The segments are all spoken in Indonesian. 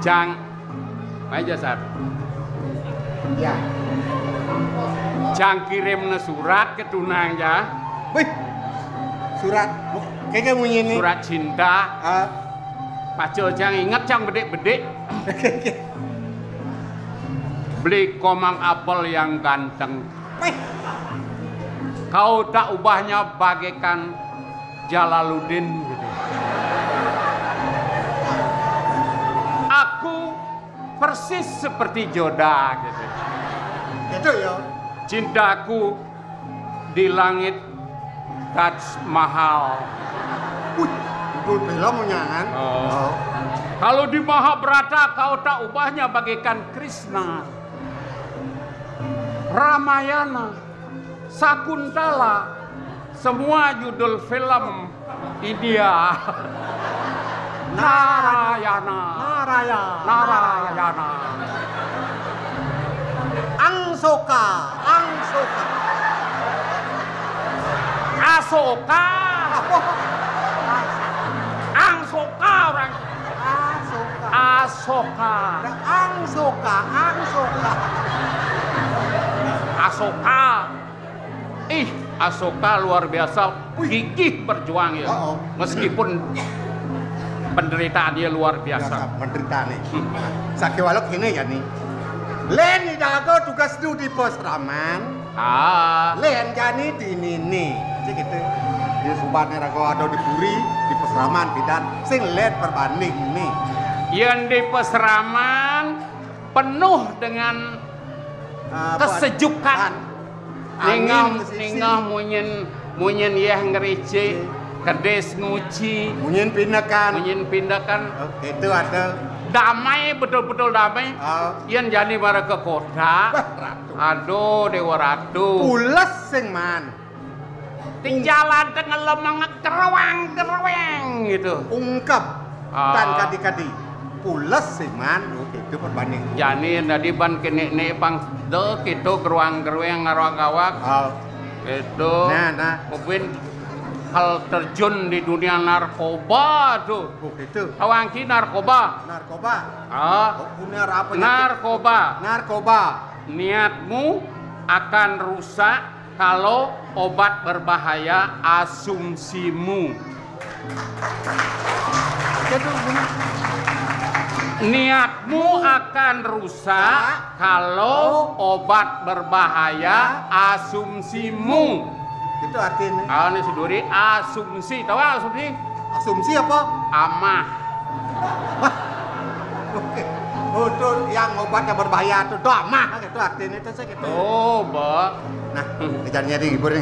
Jang, aja Sar. Ya. Jang kirim surat ke tunang ya. Wih, surat. Kayak kamu ini. Surat cinta. Pacul Jang ingat Jang bedek-bedek. Beli komang apel yang ganteng. Wih. Kau tak ubahnya bagaikan Jalaluddin gitu. Aku persis seperti Joda gitu. Itu ya. Cintaku di langit Taj Mahal. Betul film nyangan. Kalau di Mahabharata kau tak ubahnya bagaikan Krishna, Ramayana, Sakuntala, semua judul film India. Narayana. Angsoka. Asoka. Angsoka orang. Asoka. Asoka luar biasa, gigih berjuang ya. Meskipun penderitaan dia luar biasa. Penderitaan nih. Sakiwalok ini ya nih. Len idago tugas di pos raman. Len jani di nini. Cik gitu. Di subatnya rago ada di puri di pos raman bidan. Sing len perbanding nih. Yang di pos raman penuh dengan kesejukan. Ningah munyen yah ngerici. Kedes nguci, munyin pindakan. Itu ada damai, betul-betul damai. Yang jadi bara ke kota. Aduh, Dewa Ratu. Pules sing man. Ting jalan tengah lemang kerewang gitu. Ungkap dan kadi-kadi. Pules sing man. Itu perbanding. Jani tadi ban kene pang do gitu geruang-geruang ngarawak-awak. Itu. Nah. Mungkin hal terjun di dunia narkoba tuh. Itu. Awangki narkoba. Benar apa? Narkoba. Niatmu akan rusak kalau obat berbahaya asumsimu. Niatmu akan rusak kalau obat berbahaya asumsimu. Itu artinya. Ini suduri asumsi, tahu asumsi? Asumsi apa? Amah. Oke. Itu yang obatnya berbahaya itu amah. Itu artinya itu saya gitu. Oh, Mbak. Nah, kejarnya di hibur.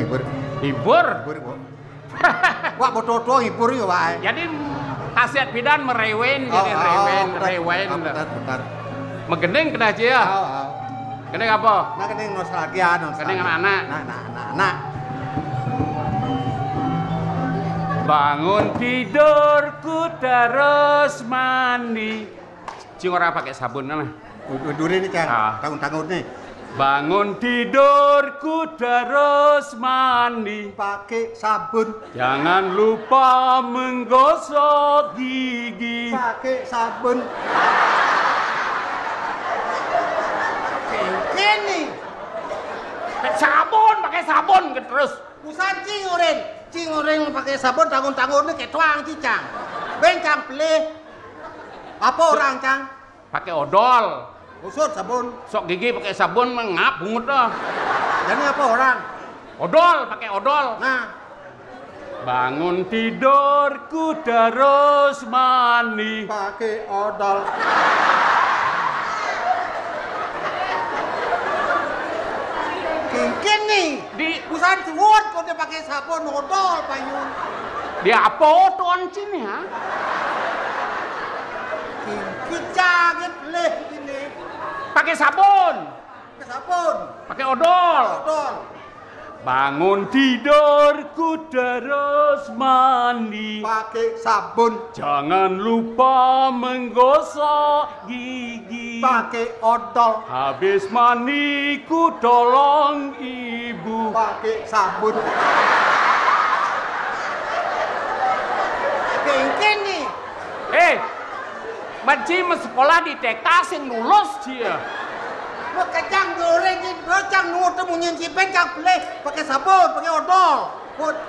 Hibur. Wah, betul-betul hibur ya, Pak. Jadi khasiat bidan merewen, jadi rewen. Bentar. Megendeng kena aja ya. Gendeng apa? Nah, gendeng nostalgia. Gendeng anak-anak. Nah. Bangun tidurku terus mandi. Cing ora pakai sabun lah. Udur ini kan. Tanggung nih. Bangun tidurku terus mandi. Pakai sabun. Jangan lupa menggosok gigi. Pakai sabun. Ini. Pakai sabun terus. Bukan Cinguring pakai sabun tanggung ini kayak tuang cicang. Bencang pelih. Apa orang cang? Pakai odol. Usut sabun. Sok gigi pakai sabun mengap bungut dah. Jadi apa orang? Odol, pakai odol. Nah. Bangun tidurku terus mandi. Pakai odol. Mungkin nih di usaha diwot kok dia pakai sabun odol payung. Dia apa tuan sini ha? Kita leh ini. Pakai sabun. Pakai odol. Bangun tidurku terus mandi. Pakai sabun. Jangan lupa menggosok gigi. Pakai odol. Habis mandiku tolong ibu. Pakai sabun. Kengken nih. Benci sekolah di TK sing lulus dia. Lo kacang goreng ini, kacang nurut temu nyincipin cang boleh pakai sabun, pakai odol,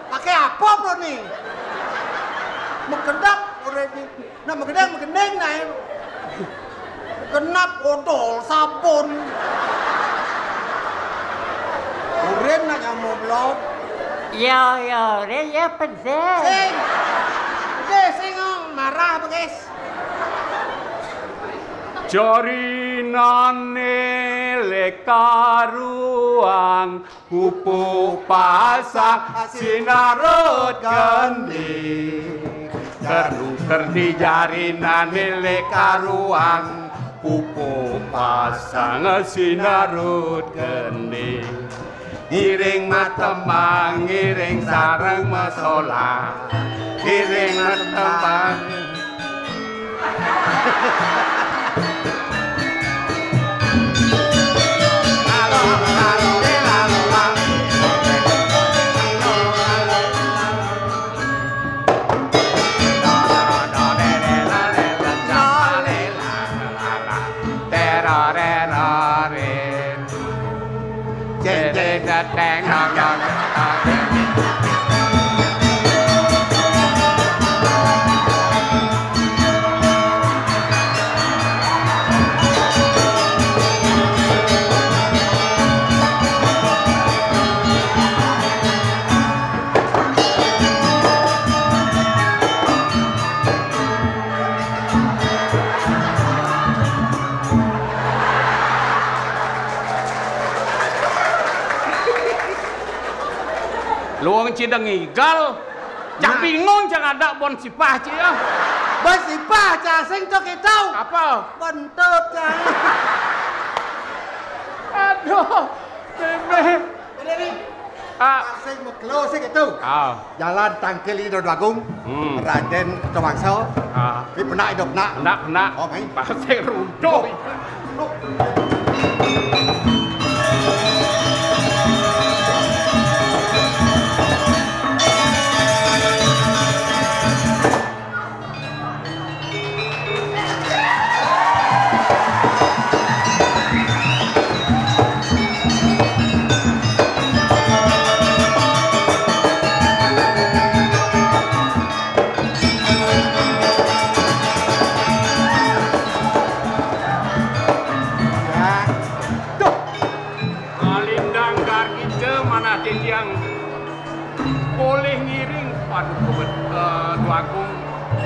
pakai apa bro nih? Mengendap goreng ini, nah mengendeng nih, kenap odol, sabun, goreng nanya mau belum? Ya, ya penting. Sing marah guys. Jarinane lekaruang pupuk pasang sinarut gending ternuker di jarinane lekaruang pupuk pasang sinarut gending ngiring matemang ngiring sareng masola ngiring matemang Luang cideng igal, cak bingung jangan ada bon sipah cia. Bon sipah cah sing tok tau. Apa? Bentut cah. Aduh, bebe. Ini. Sing meklo sing itu. Jalan tangkel Ido Agung. Raden Tawangsa. Ki penak hidup nak. Penak. Oh, main pasir runtuh.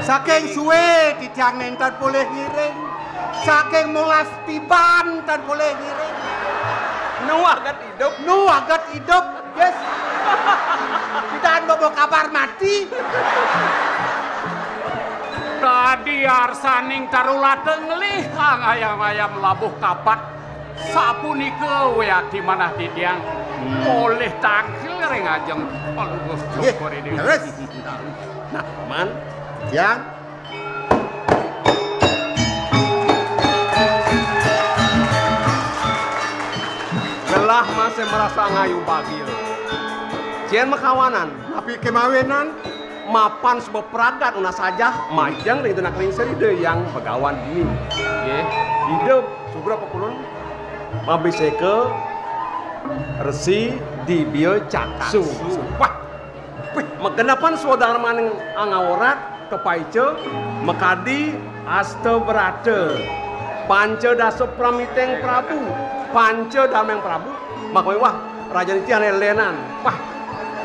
Saking suwe dijang nenten boleh ngiring. Saking mulas tiban tan boleh ngiring. Nuagat hidup. Yes. Kita bobo kabar mati. Tadi arsaning tarulate ngelihang ayam-ayam labuh kapat. Sapunika we di mana tidiang. Boleh tangkil reng ajeng palugus cokor ini. Terus. Nah, man. Yang lelah masih merasa ngayu babil. Cian makawanan, tapi kemawinan mapan sebab peragat una saja majang itu nak lingser ide yang begawan ini. Ye, hidup subra pekulun mabiseke resi di bio caksu. Wah, megenapan saudara maning angaworat kepaice mekadi asta berata panca dasa pramiteng prabu panca dameng prabu makoi wah raja niti ane lenan wah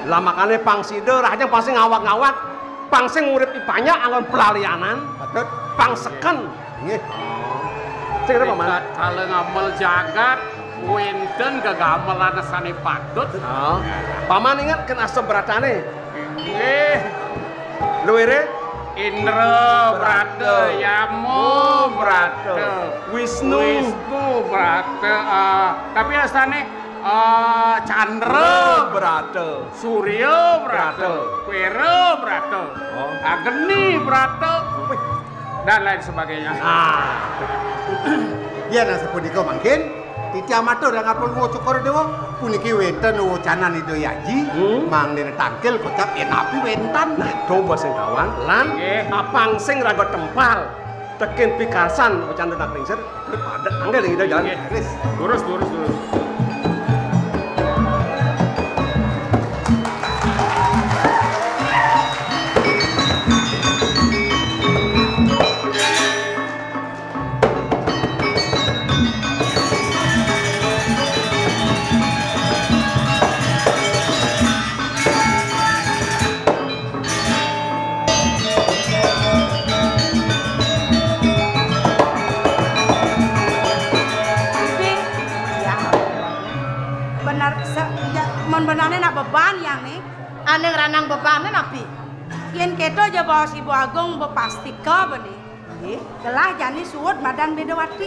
lamakane pangside raja pasti ngawak-ngawak pangsing urip ipanya anggon pelalianan patut pangseken nggih cek apa man kalau ngamel jagat winten gagamelan sane patut paman ingat kan asta beratane nggih luwere Indra Brata, Yamo Brata, Wisnu Brata, tapi asane Chandra Brata, Surya Brata, Wira Brata, Agni Brata, dan lain sebagainya. Ya nasa punika mangkin titi amatur yang ngapun wo cokor dewa puniki wenten wo canan itu yaji mang nene tangkel kocap enapi wentan coba sing kawan lan apang sing raga tempal Tekin pikarsan pecandu nak lingser. Padat angge kita jalan. Lurus. Benarnya nak beban yang nih. Aneng ranang bebannya napi. Yen keto aja bawa si Bu Agung bepastika beni. Telah jani suwut badan bedawati.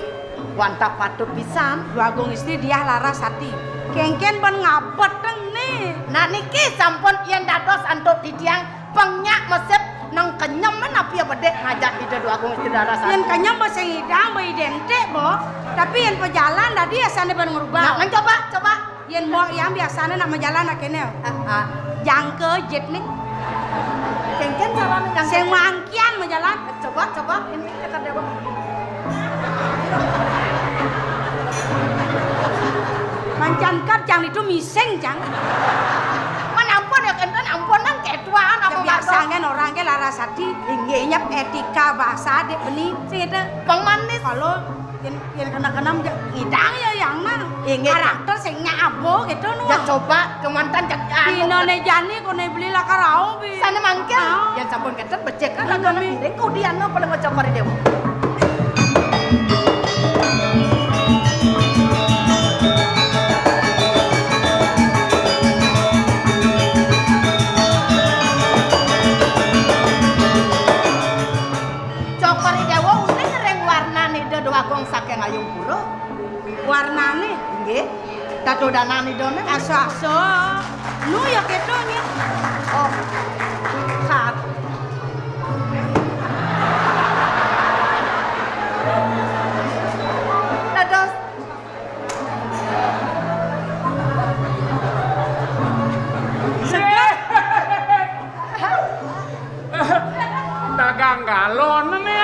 Wantap patut pisan. Bu Agung istri dia laras hati. Kengken ben ngapet deng nih. Nah niki sampun yen dados antuk tidiang penyak mesep nang kenyem napi ya bedek ngajak ide Du Agung istri laras hati. Yen kenyem basa ngidang be identik bo. Tapi yen pejalan tadi asane ben ngurubah. Nah, nang coba. Yen mau yang biasanya nak menjalan nak kene. Jangke jet nih. Kengken carane yang Sing mangkian menjalan. Coba ini kata dewa. Mancan kat jang itu miseng jang. Man ampun ya kenten ampun nang ketuaan apa Biasanya orang ke larasati nyap etika bahasa dek benih sing itu pengmanis. Kalau yang kena ngidang ya yang mana karakter sing nyabo gitu nu. Ya coba kemantan jak Pino ne jani kone beli lah karau bi. Sana mangkel. Yang sampun ketet becek kan ada ndeng ku diano paling ngocokore dewa. Agung saking ayung pura warnane nggih dadodanane done aso-aso nu ya keto nya oh kat dados Dagang galon nih.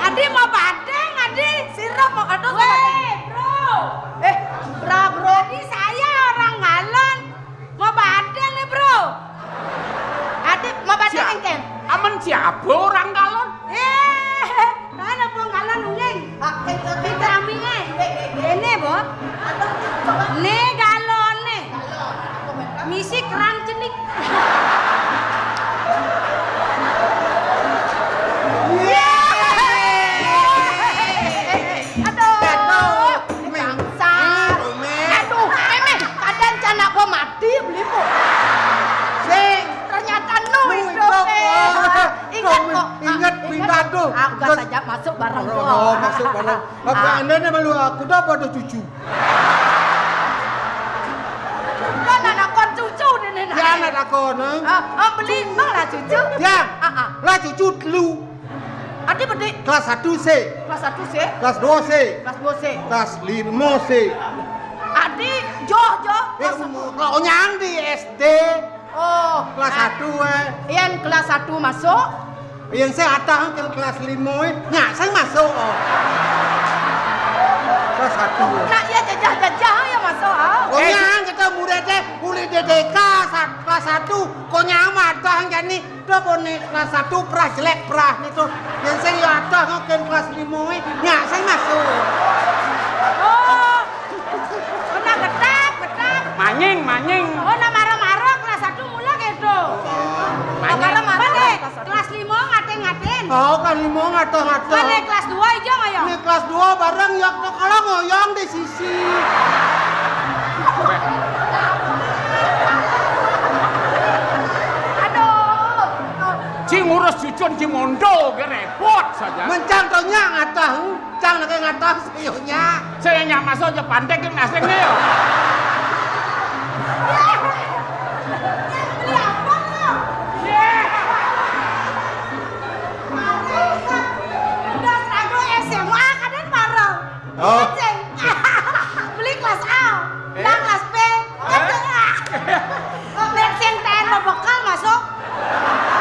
Adi mau badeng, Adi. Sirup mau aduh. Bro. Adi saya orang galon. Mau badeng nih, Bro. Adi mau badeng engken. Aman siapa orang galon? Mana pun galon ungeng. Kita ambilnya. Ini, Bo. Nih galon nih. Misi keran cenik. Mati belimu. Sing ternyata nu itu. Ingat kok. Ingat pindah tuh. Aku saja masuk bareng kok. Oh, masuk bareng. Apa Anda nih malu aku dah pada cucu. Kan anak kon cucu ini. Ya anak aku neng. Beli mang lah cucu. Ya. Lah cucu lu. Adi bedik. Kelas 1 C. Kelas 1 C. Kelas 2 C. Kelas 2 C. Kelas 5 C. Adi joh. Kalau nyang di SD. Oh, Kelas 1 Yang kelas 1 masuk. Yang saya atang ke kelas 5 nyak saya masuk. Kelas 1. Nak ya jajah ya masuk. Oh nyang kita muridnya mulai DDK kelas 1. Kok nyang matang jadi do bone kelas 1 prah jelek prah itu. Yang saya atang ke kelas 5 nyak saya masuk. Oh. Kena getak. Manying. Oh, na marah-marah kelas 1 mula gitu. Marah-marah. Kelas 5 ngaten-ngaten. Oh, kelas 5 ngato-ngato. Mana kelas 2 aja ngoyong. Ini kelas 2 bareng ya kalau ngoyong di sisi. Aduh. Cing ngurus cucun Cimondo ge repot saja. Mencang to nya ngatah, cang nak ngatah sayonya. Saya nyak masuk aja pandek ke naseng nih. Beli apa lo? Udah seranggo SMA kadang bareng. Oh. Beli kelas A, dan kelas B. Lihat sing ten mau bekal masuk.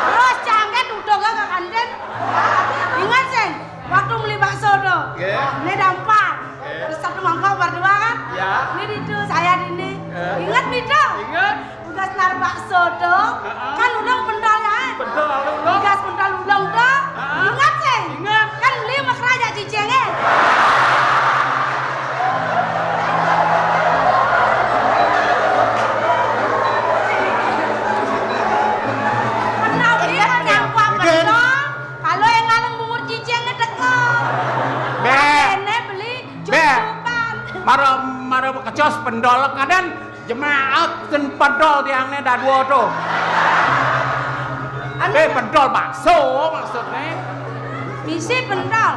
Terus cangket udah gak kangen. pendol ngaden jemaat ten pendol tiangnya dah dua tuh. Pendol bakso maksudnya. Misi pendol.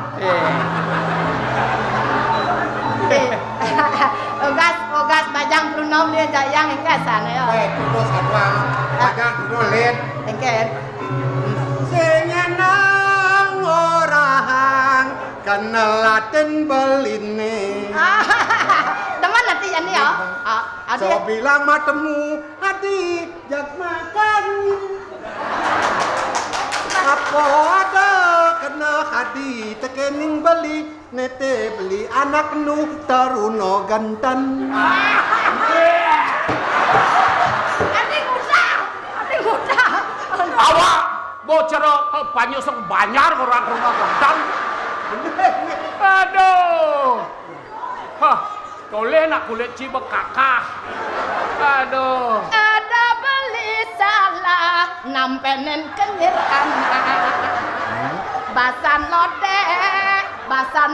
Ogas bajang Bruno dia jayang engke sana ya. Terus adwang bajang dulu len. Engke. Senyenang orang kenelaten beline. Teman nanti ya nih ya. So bilang matemu hati jak makan. Apa ada kena hadi tekening beli nete beli anak nu taruno gantan. Adik muda. Awak bocor banyak banyak orang rumah gantan. Aduh. Hah, toleh nak kulit cibek kakak. Aduh. Ada beli salah nampenen kenyir anak. Basan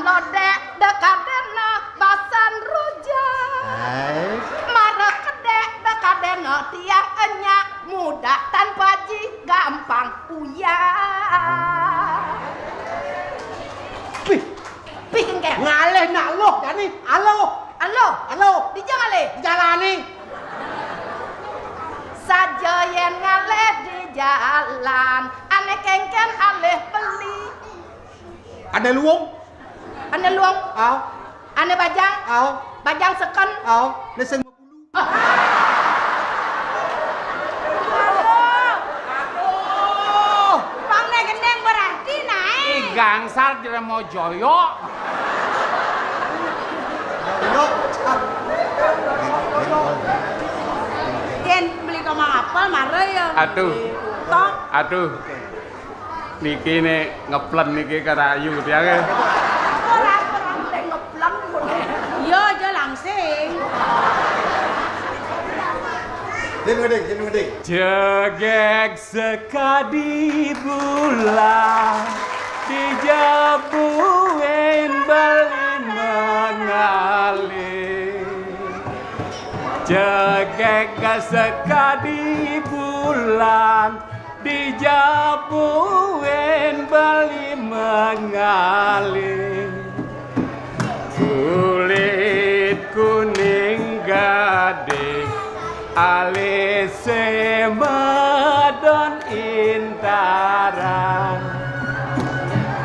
lodek dekadena basan rujak. Marah kedek dekadena tiang enyak muda tanpa ji gampang uyah. Pih engke. Ngaleh nak loh jani. Halo. Dijang ale. Jalani. Saja yang ngaleh di jalan, ane kengken aleh beli. Ada luong? Ane luang, Au. ane bajang, Au. bajang seken. Au. Neseng 50. Pangnya gendeng berarti naik. Gangsal jadi mau joyo. Yuk. Jen beli komang apel marah ya. Tok. Aduh. Niki nih ngeplen niki karayu dia ke. Orang teh ngeplang boleh. Yo aja langsing. Gede. Jegek sekadi bulan dijabuin balin mengalir. Jegek sekadi bulan dijabuin bali mengalir. Kulit kuning gade alise madon intaran.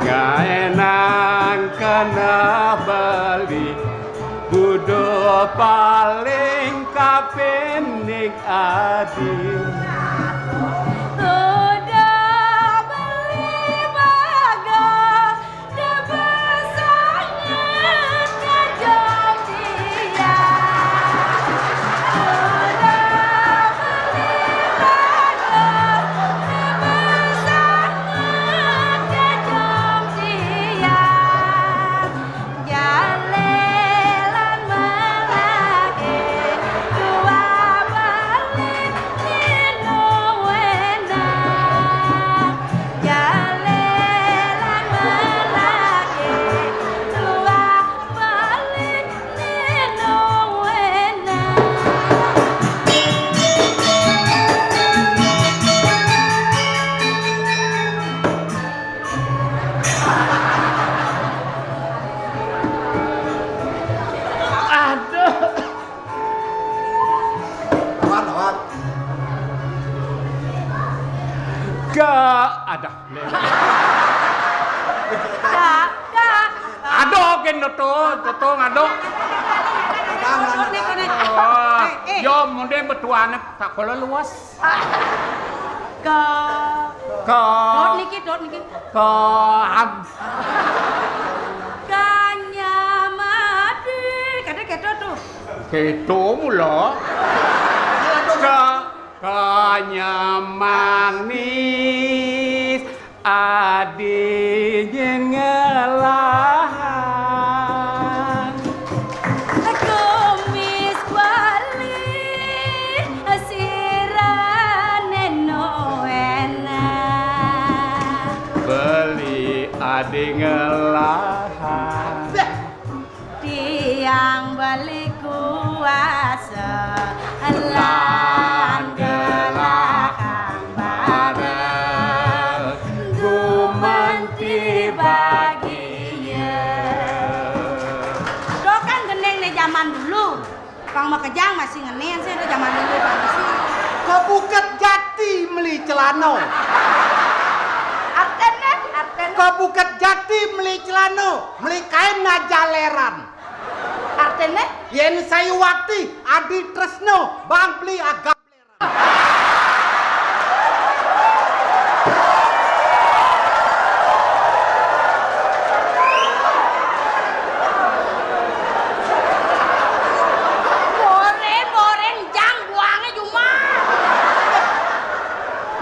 Gaenang kena bali budo paling kapenik adil. Ada. Adok toto ngadok. Yo mundeng betuane tak kola luas. Dot niki. Kanyamadi. Kadang keto tuh. Keto mula. Kanyamanis adinya ngelahan. Kumis balik sirane noena. Beli adi ngelahan. Tiang balik kuat mah kejang masih ngenen saya udah zaman dulu bagus sih. Ke Bukit Jati beli celana. Artene. Ke Bukit Jati beli celana, beli kain najaleran. Artene? Yen Sayuwati, Adi Tresno, bang beli agak leran. Boren jang buangnya cuma.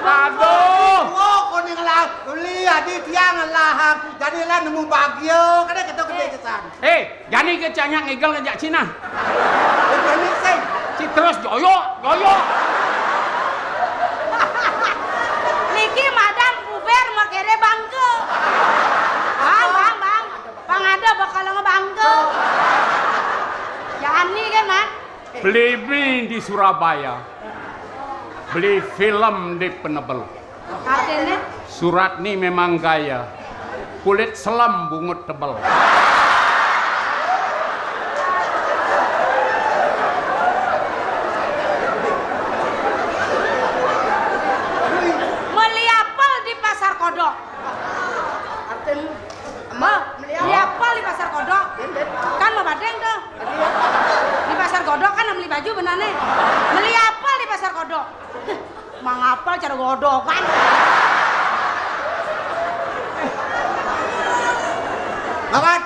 Aduh. Oh, kuning lah, beli adi tiang lah, jadi lah nemu bagio, kada kita gede kesan. Jani kecanya ngigel ngejak Cina. Ini sih. Terus joyo. Niki madan puber makere bangke. Bang. Bang ada bakal ngebangke. Jani kan, Man? Beli di Surabaya. Beli film di Penebel. Artinya? Surat ini memang gaya. Kulit selam bungut tebel. Beli apel di Pasar Kodok. Beli apel di Pasar Kodok. Kan mau badeng tuh. Di Pasar Kodok kan beli baju bener nih. Beli apel di Pasar Kodok. Mang apel cara godok kan. Lawan.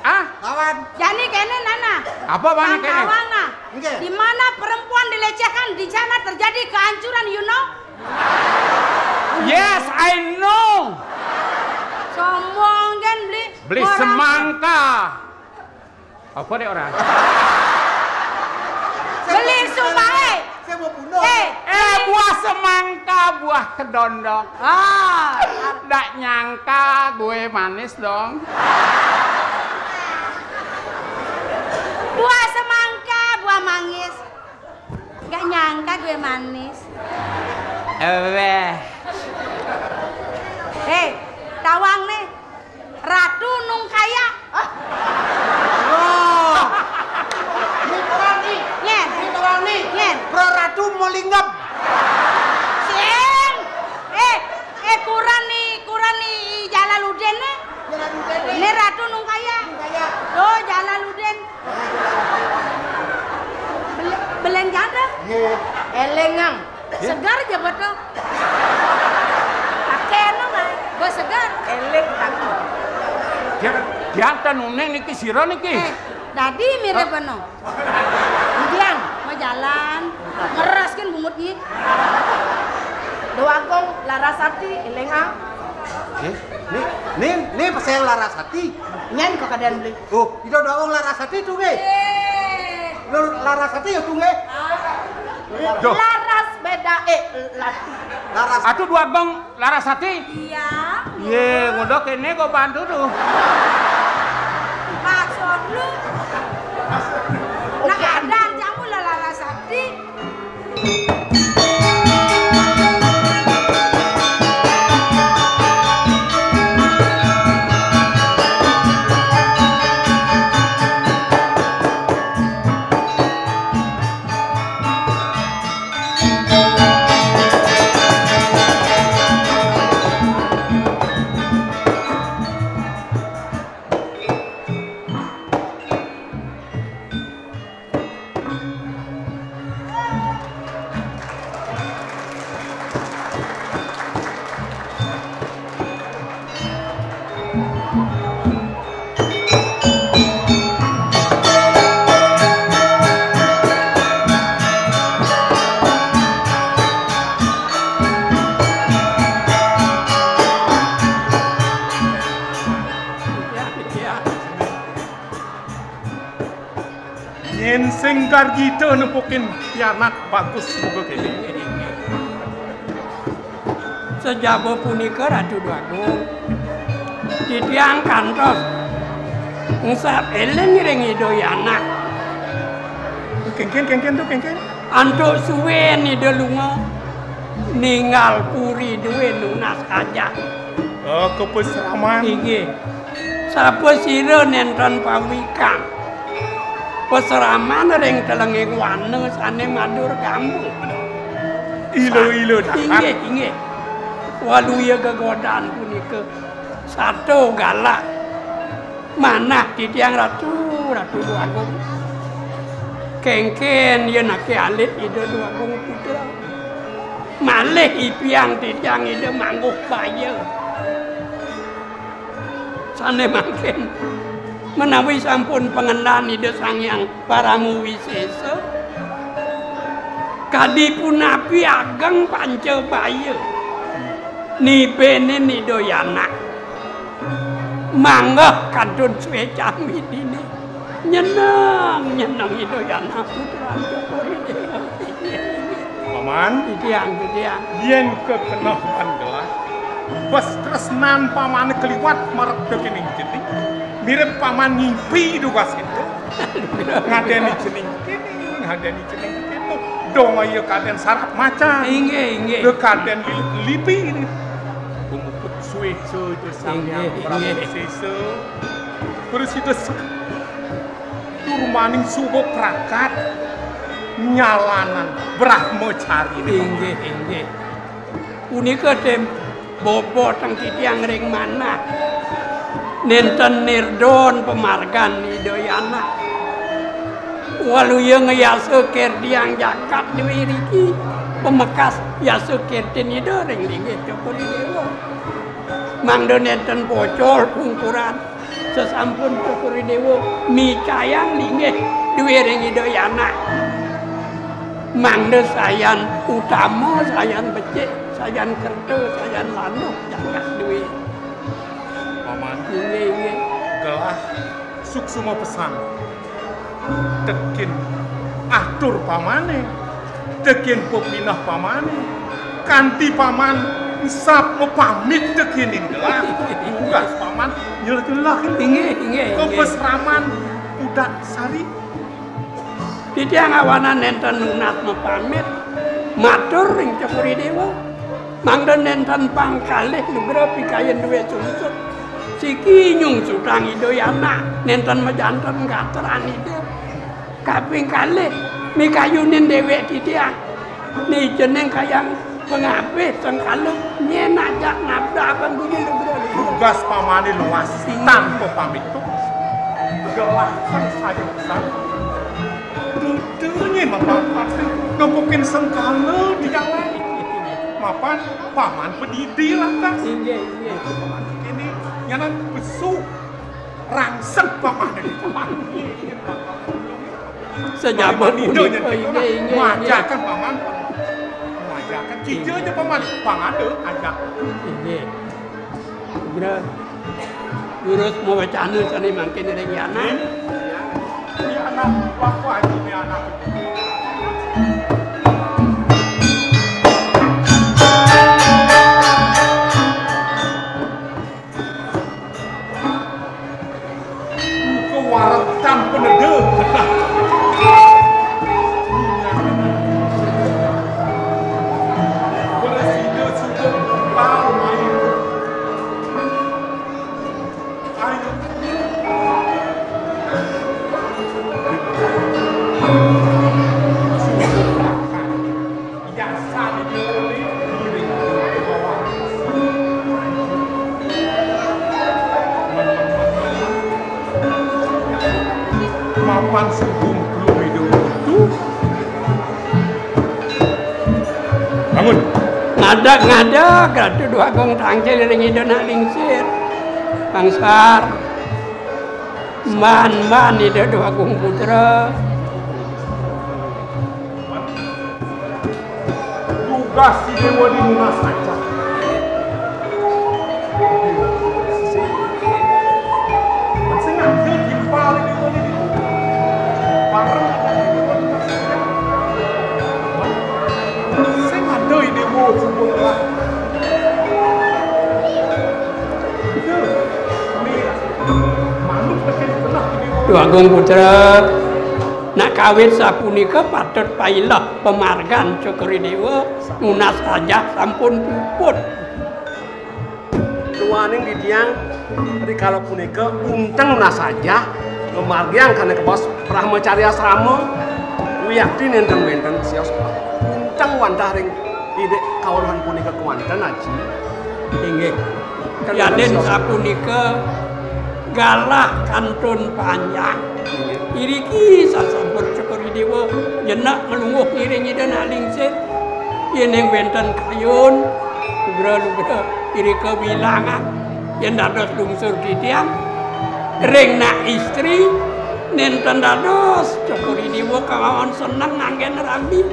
Ah? Lawan. Jani kene nana. Apa bang kene? Kawana. Nge. Di mana perempuan dilecehkan, di sana terjadi kehancuran, you know? Yes, I know. Sombong kan Beli semangka. Apa deh orang? Beli sumpae. Saya mau bunuh. Buah semangka, buah kedondong. Nggak nyangka gue manis dong. Buah semangka, buah manggis. Gak nyangka gue manis. Tawang nih. Ratu nung kaya. Ini orang nih. Nyen. Ini orang nih. Nyen. Pro Ratu mau linggap. Sing. Kuran nih Jalaluddin nih. Ini Ratu nung kaya. Oh, Jalaluddin. Belen janda. Elengang. Segar aja betul. Pakai nggak? Gue segar. Eleng tapi. Dia nuneng niki sira niki. Tadi mirip beno. Kemudian Mau jalan. Ngeras kan bungutnya. Doagong Larasati Elengang. Nih pasal Larasati. Nyen kok kadang beli. Oh, itu doang Larasati tuh ge. Larasati ya tuh ge. Duh. Laras beda lati. Larasati. Atuh dua bang Larasati. Iya. Ye, ngudok ini kok bantu tuh. Maksud lu? Nah ada jamu Larasati. Sengkar gitu nempukin pianak bagus moga kene. Sejabo punika Ratu Dwagung ditiang kantos ngusap elen ring idoyana Kengken tuh kengken. antuk suwe ni delunga ninggal puri duwe lunas aja. Oh, kepeseraman. Iki sapa sira nenten pawikang peseraman ring telenging wane sane madur kampung. Ilo dahat. Inggih. Waluya gegodaan punika satu galak manah di tiang ratu Agung. Kengken yen ake alit ide Agung putra. Malih ipiang di tiang ide mangguh baya. Sane mangken menawi sampun pengenan ide Sang Hyang Paramu Wisesa kadipun api ageng Pancabaya nibene Nidayana manggah kadun suwe camidine nyeneng Nidayana putra Cokrodewa. Paman, Tiang yen kekenah Pangelah bas tresnan pamane keliwat marep dekening jening mirip paman ngimpi dugas itu ngadeni jening kene dong ayo kaden sarap macan inggih kaden lipi ini kumuput suwe itu Sang Hyang Prabu Wisesa terus itu turmaning subuh prakat nyalanan Brahmacari inggih punika dem bobo teng titiang ring manah nenten nirdon pemargan Nidayana waluya ngayasa kerdiang jakat dewi riki pemekas yasa kertin ida ring linggih Cokrodewa mangdo nenten pocol pungkuran sesampun Cokrodewa micayang linggih dewi ring Nidayana mangdo sayan utama sayan becik sayan kerto sayan lanuh jagat dewi Paman inggih gelah suksuma pesan tekin atur pamane tekin pepinah pamane kanti paman sap pamit tekin gelah tugas paman nyelah inggih kepesraman udak sari titiang awanan nenten nunat pamit matur ring Cokrodewa mangda nenten pangkalih nugra pikayen duwe sungsut siki nyung sutang Nidayana nenten mejanten gateran ide kaping kalih mikayunin dhewek titiang ni jeneng kayang pengapih sengkalih nyen ajak nabrak bunyi nugra tugas pamane luas tanpa pamit tuh gelah saya pesan tutunya mapan nempukin sengkala di jalan mapan paman pedidi lah tas inggih paman ini nyanan besuk rangsek paman di paman sejabat punika inggih majakan paman majakan cijanya paman pangade ajak inggih bener urus mau bacaan sane mangkin ring yana ini anak waktu aja ini anak kewaratan penedeh Presiden sudah tahu ayo mapan sebelum belum hidup itu bangun ngadak ratu dua gong tangkil ring idona lingsir bangsar man ide dua gong putra tugas si dewa di lunas saja masih ngambil gimpal di dewa di parang saya ngadoi dewa sebut lah dua gong putra nak kawin sapunika patut pailah pemargan Cokrodewa nunas saja sampun puput luaning di tiang tadi kalau punika unteng nunas saja kemargian kana kebos brahmacari asrama wiyakti nenten wenten sios uncang wantah ring ide kawruhan punika kewanten aji inggih Raden sapunika galah kantun panjang iriki sasampun Cokro Dewa jenak melungguh ngiring ida nalingsir yen ing wenten kayun lugra-lugra irika bilangan yen dados lungsur titiang ring nak istri nenten dados Cokro Dewa kawan seneng nganggen rambi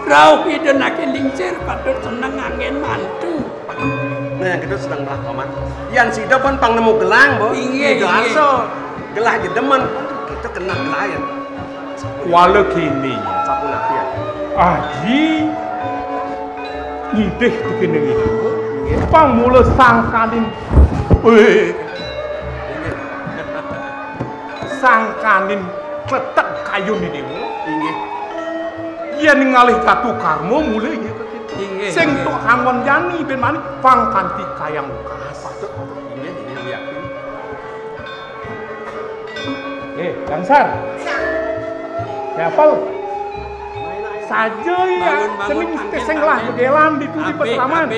rauh ida nak lingsir patut seneng nganggen mantu. Nah, kita sedang belah paman. Yang sida pun pang nemu gelang, Bo. Inggih. Aso. Gelah jedemen kita kena gelayan. Wala kini. Sapu napi ya. Aji ngideh dikene iki. Pang mula sangkanin. Sangkanin kletek kayun ini dewa. Inggih. Yen ngalih jatuh karma mulai ya Inggih. sing tok angon yani ben mani pang kanthi kayang kas. Inggih, yakin. Gangsar. Siapal? Saja ya, seni mesti sing lah begelan di tuli peseraman.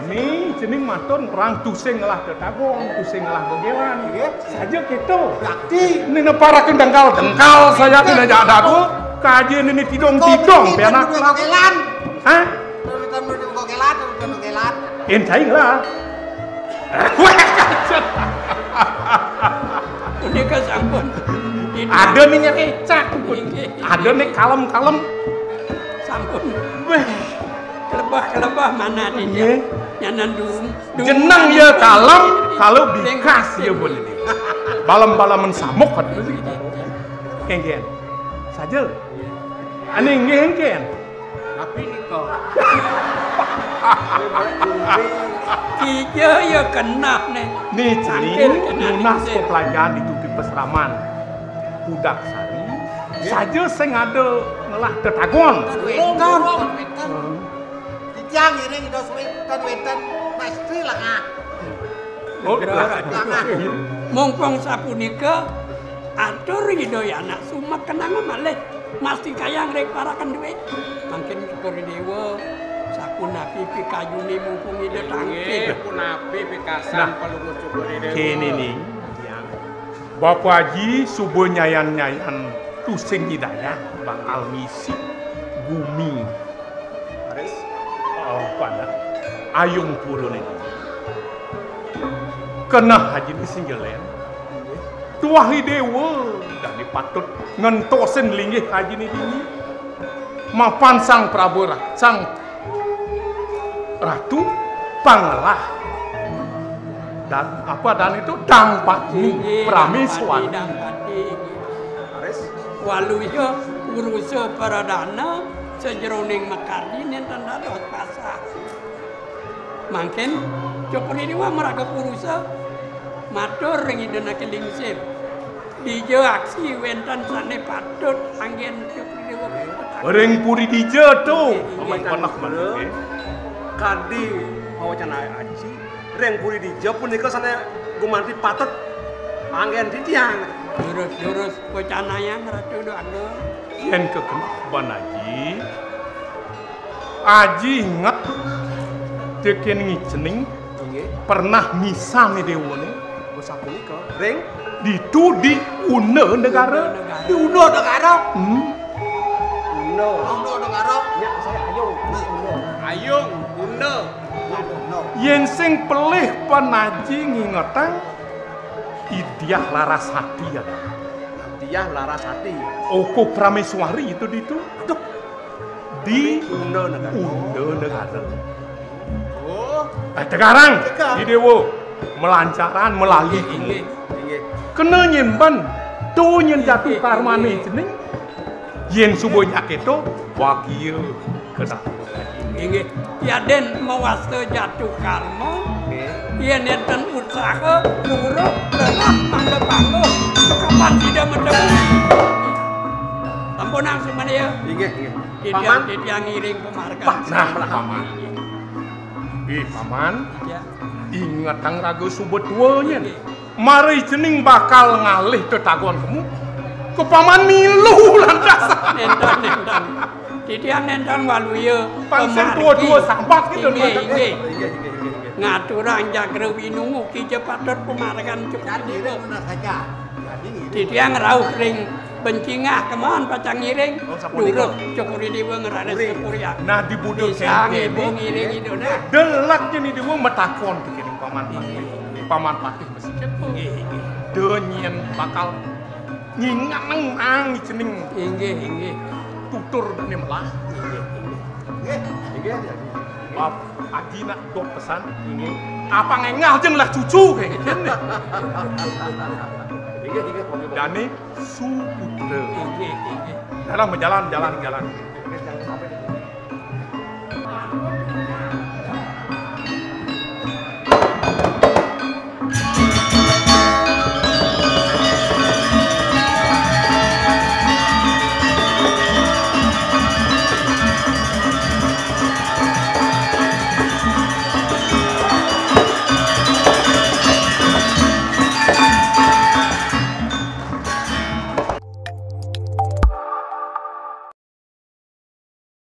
Ini jeneng maton orang tusing lah tetagong, tusing lah begelan. Saja gitu. Yakti. Ini neparakan dengkal saya tidak ada aku. Kajian ini tidong-tidong, benak. Begelan. Hah? Begelan. Encaing lah. Ini kesampun. Ada nih ngecak. Ada nih kalem-kalem. Sampun. Kelebah mana dia? Nyanan dung. Jenang ya kalem, kalau dikas ya boleh. Balam-balaman samuk kan. Enggen. Saja. Ane enggen. Tapi ini kok. Tiga ya kena nih. Nih cingin lunas pelajaran itu di peseraman. Budak sari. Saja sing ada ngelah tetagon. Weton. Dijang iring dos weton pasti lah. Oh, Mumpung sapunika atur hidaya anak sumak kenanga malih mesti kayang rek parakan duit. Mungkin Cokro Dewa sapunapi pikayune mumpung ide tangkil. Punapi pikasan peluru Cokro Dewa. Kini nih. Bapak Haji subuh nyayan-nyayan tusing hidayah bakal ngisi bumi. Haris. Oh, pada ayung purun ini. Kena Haji di singgelen. Tuahi dewa dan dipatut ngentosen linggih Haji ini dini. Mapan sang Prabu sang Ratu Pangelah dan itu Dangpati Prameswari. Haris. Waluya urusa paradana sejeroning mekardi nenten dados pasah. Mangken Cokro Dewa meraga urusa matur ring idena kelingsir. Dijo aksi wenten sane patut anggen Cokro Dewa. Ring puri dija tuh. Pamain Panak bener. Kadi mawacana aji. Reng puri dija punika sana gumanti patut anggen titiang. Jurus-jurus wacanaya ngeratu doaga. Yen kekenapan Haji. Haji inget deken ngicening pernah misan nih dewane. Bosah punika. Reng Ditu di Una negara. Di Uno negara. no. Uno negara. Ya saya ayung. Ayung, Bunda. Yen sing pelih Panaji ngingetang Idiah Larasati ya. Dia Larasati. Oko Prameswari itu Aduh. di Unda negara. negara. Oh, Sekarang di Dewo melancaran melalui ini. Inggih. Kena nyimban tuh nyen jatuh karmane jeneng. Yen subuh nyaketo wakieu kena. Inggih, Yaden mewasta jatuh karma. Yen enten usaha luruh renah mangga panggo. Kapan tidak menemu? Sampun langsung mana ya? Inggih, inggih. Paman, Paman, dia ngiring pemarga. Nah, paman. Paman, Ya. Ingat Kang Raga Subetuanya. Mari jening bakal ngalih tetaguan kamu. Ke paman milu lantas. Nenten. Titiang nenten waluya. Pansen tua-tua sambat gitu. Inge. Ngaturang jagra winungu ki cepatot pemarangan cepat dewa. Titiang rauh ring bencingah kemon pacang ngiring. Duruk cokuri dewa ngeradas kepuriak. Nah di budut sange bong ngiring itu nah. Delaknya nih dewa metakon bikin paman patih. Paman patih mesti denyen bakal nyingang ang cening. Inge. Tutur dan melah. Inge. Bab Adina dok pesan ini apa ngengah jeng lah cucu kayak gitu nih. Dani Suputra. Dalam jalan.